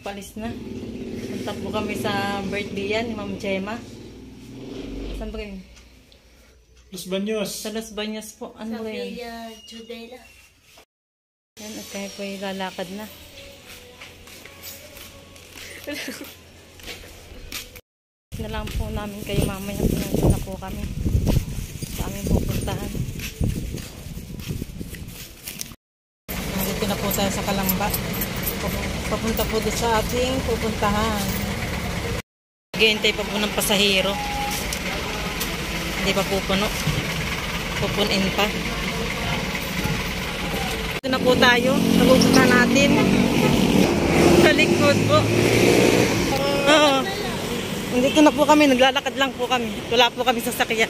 Palis na. Punta po kami sa birthday yan ni Ma'am Gemma. Saan ba kayo? Los Baños. Sa Los Baños po. Ano ba yun? Sa Judela. Yan, at kaya po yung lalakad na. Na lang po namin kayo mamaya. Pinagod na po kami. Sa aming pupuntahan. Nandito na po tayo sa Kalamba. Papunta po doon sa ating pupuntahan. Naghihintay pa po ng pasahero. Hindi pa po puno. Pupunin pa. Ito na po tayo. Nagugustuhan natin. Sa likod po. Nandito na po kami. Naglalakad lang po kami. Wala po kami sa sakyan.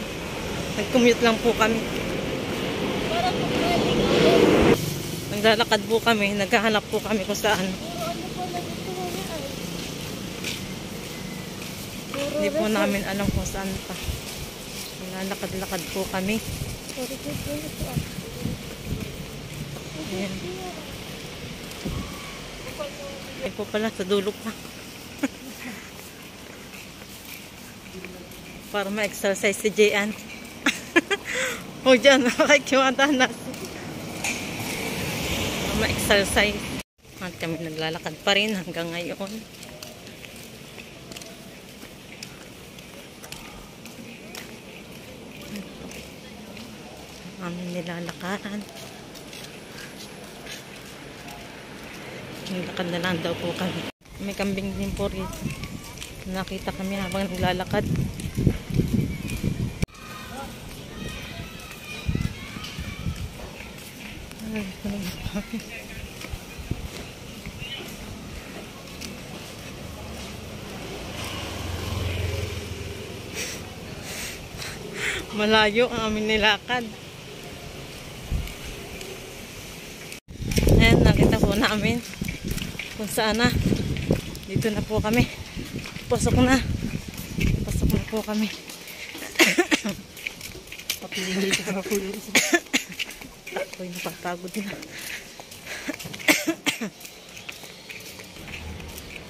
Nag-commute lang po kami. Naglalakad po kami, naghahanap po kami kung saan. Hindi po namin alam kung saan pa. Naglalakad-lakad po kami. Ayan. Ayan po pala, sa dulo pa. Para ma-exercise si Jean. O dyan, nakakiwanta na. Ma-exercise. At kami naglalakad pa rin hanggang ngayon. Aming nilalakaran. Naglalakad na lang daw po kami. May kambing din po rin. Nakita kami habang naglalakad. Malayo ang aming nilakad. Ayan, nakita po namin kung saan na. Dito na po kami. Pasok na. Pasok na po kami. Papilingin ka na po yun. Ako'y napapagod na.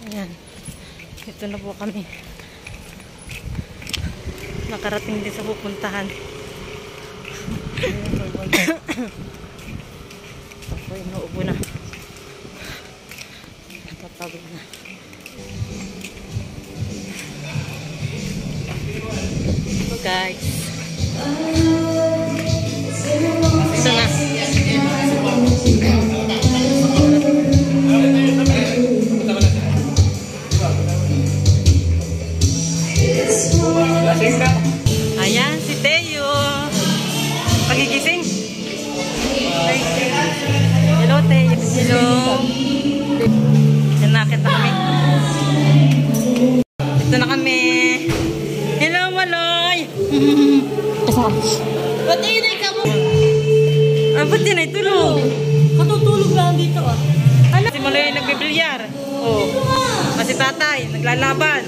Ayan. Ito na po kami. Nakarating din sa pupuntahan. Ako'y naubo na. Napapagod na. So guys. Ito na. Ayan, si Teo. Pagigising. Hello, Teo. Hello. Nakit na kami. Ito na kami. Hello, Maloy. Ba't inay ka mo? Ba't yun ay tulog? Katutulog lang dito ah. Hala, si Maloy nagbibilyar. Oh. Si tatay, naglalaban.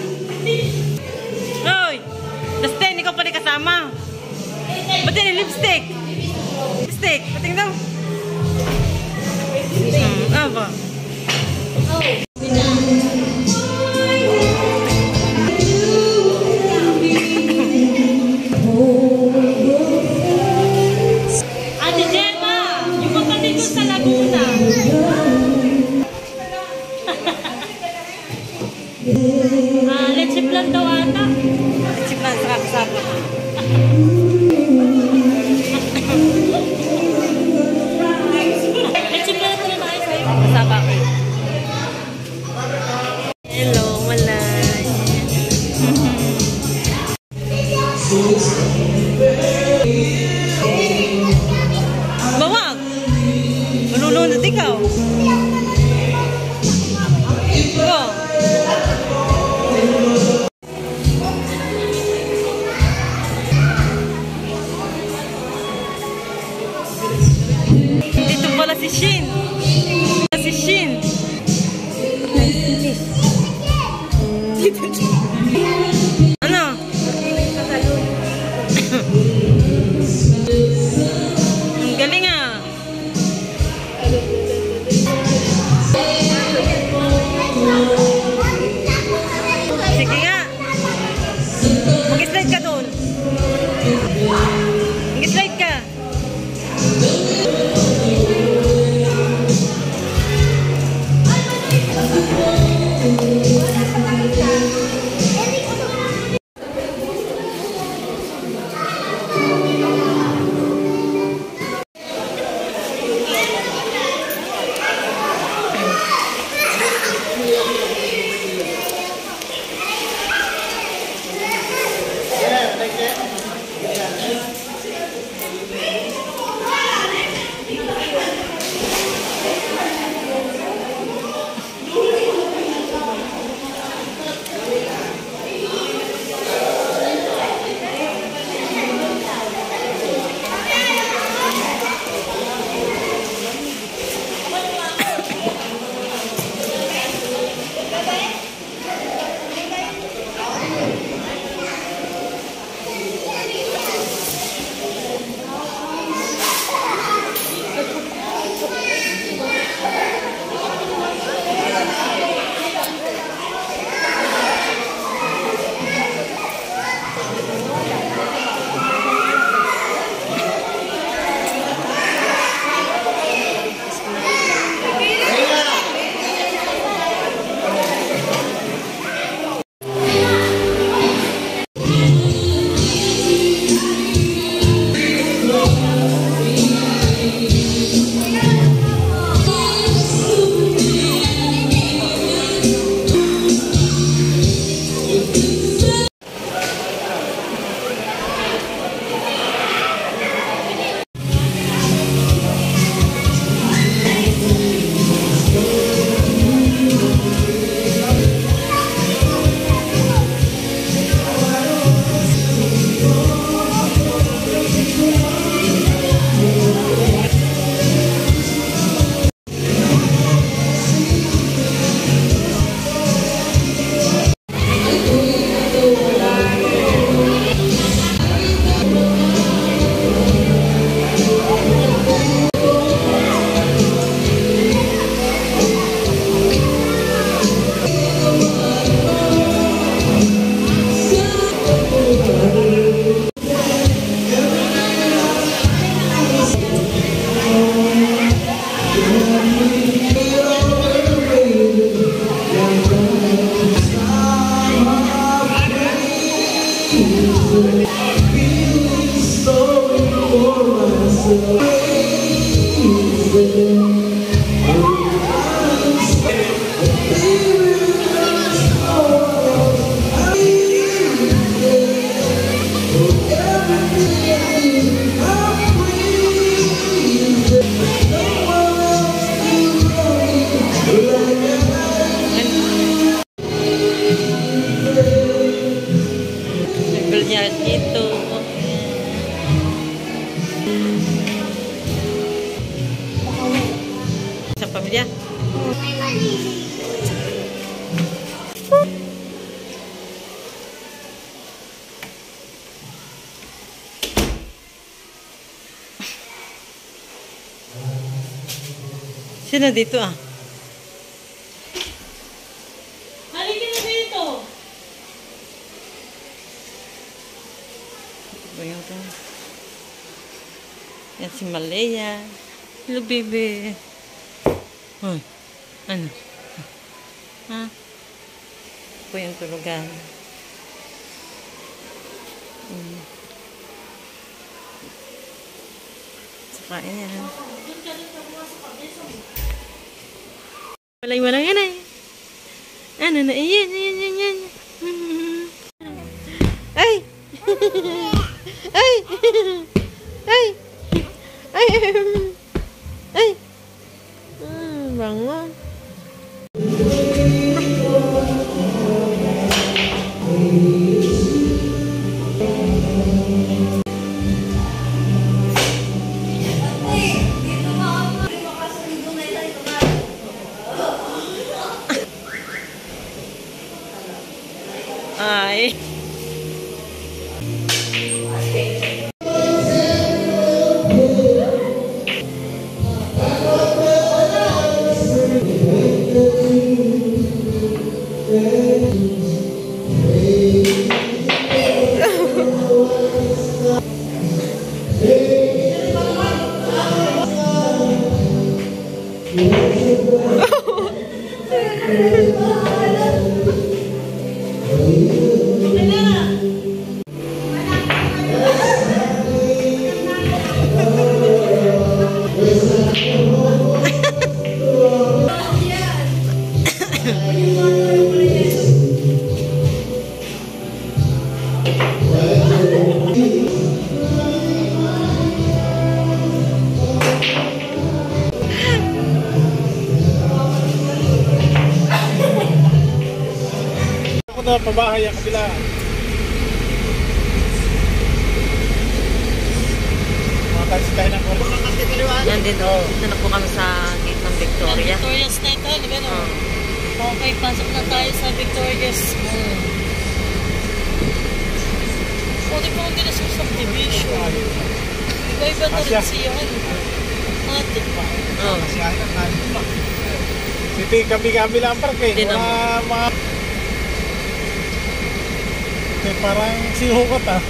Hoy! Dustin, ikaw pala kasama. Ba't yun yung lipstick? Lipstick, pating daw. Aba. Ate Gemma, yung kapatid ko sa Laguna. Let's plan daw ata. Si Plan sa kakasabot. Let's plan ko na tayo sa'yo. Kasaba ko. Hello, Malay. Bawag! Malulunod ikaw. Go! Bilyar dito. Sa pamilya. Sino dito ah? Halika na dito. Yan si Malaya. Hello, baby. Hoy, ano? Ha? Ito yung tulugan. Sakain yan. Walay mo lang yan eh. Ano na? Ayan, ayan, ayan, ayan. Ay! Ay! Ay! Ay! Ay! Bango. Ay. Ako na pabahay ang kabila. Mga taxi tayo ng kung. Yan din. Dito na po kami sa gate ng Victoria. Victoria's na ito, di ba no? Okay, pasok na tayo sa Victoria's. Pwede po hindi na sa subdivision. Iba-iba na rin siya. Ate pa. Hindi kami lang park eh. Hindi Mga parang sinukat ah.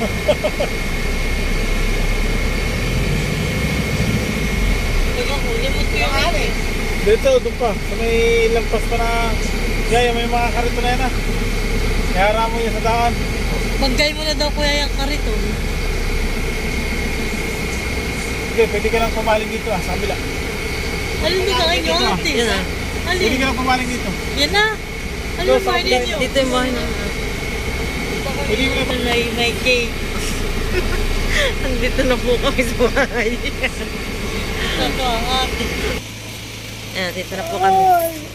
Limot ko yung ano eh. Dito, doon pa. Sa may lampas pa na gaya, may mga karito na yan ah. Kaya mo yun sa daan. Maggay mo na daw kuya yung kariton. Sige, pwede ka lang pumaling dito ah, sa kabila. Alin mo na kayo ate? Yan na. Alin? Pwede ka lang pumaling dito. Yan na. Alin mo ba ninyo? Dito yung bahay na. Pwede mo na May cake. Andito na po kami sa bahay. Ito ang ate. Ayan, dito na po kami.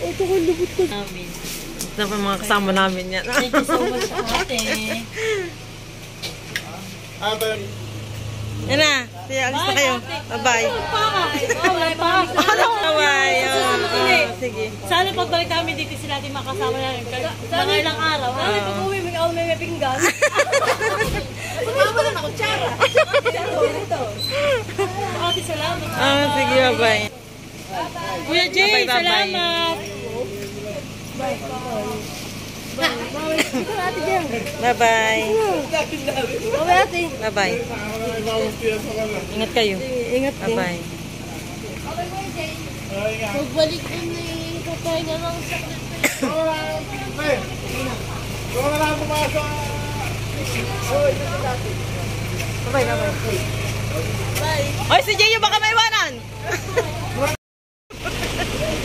Ito ko lubot ko namin. Ito na po yung mga kasama namin yan. Thank you so much ate. Yan na. Sige, alis na kayo. Bye-bye. Bye-bye. Sige. Sana pagbalik namin dito sila natin makasama namin. Mga ilang araw. Sana pag-uwi may pinggan. Pagkama na ako, tsara. Ate, salamat. Sige, bye-bye. Kuya Jay, Bye-bye, bye-bye. salamat. Bye-bye. Ate. Bye-bye. Ingat kayo. Ingat din. Bye-bye. Pagbalik ko na yung kapay na lang sa Wala na pumasok. Oy, si Jeyo, baka may iwanan.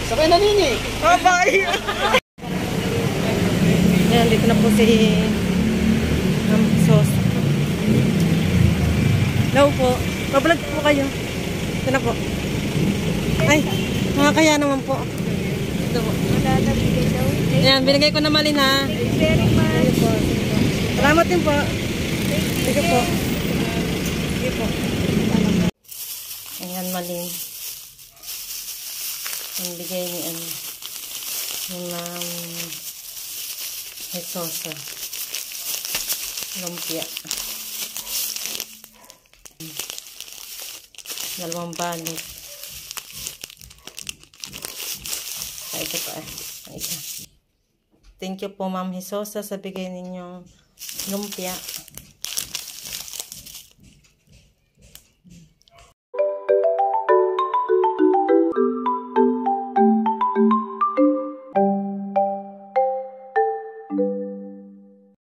Sakay na ninyo eh. Bye-bye. Ayan, dito na po si Sos. Hello po. Pablog po kayo. Ito na po. Ay, makakaya naman po. Ito po. Ayan, binigay ko na Malin ha. Very much. Salamat din po. Sige po. Sige po. Ayan, Malin. Ang bigay ni ano. Ni Ma'am Hesosa. Lumpia. Dalawang balit. Ito pa. Isa. Thank you po Ma'am Hesosa sa bigay ninyong lumpia.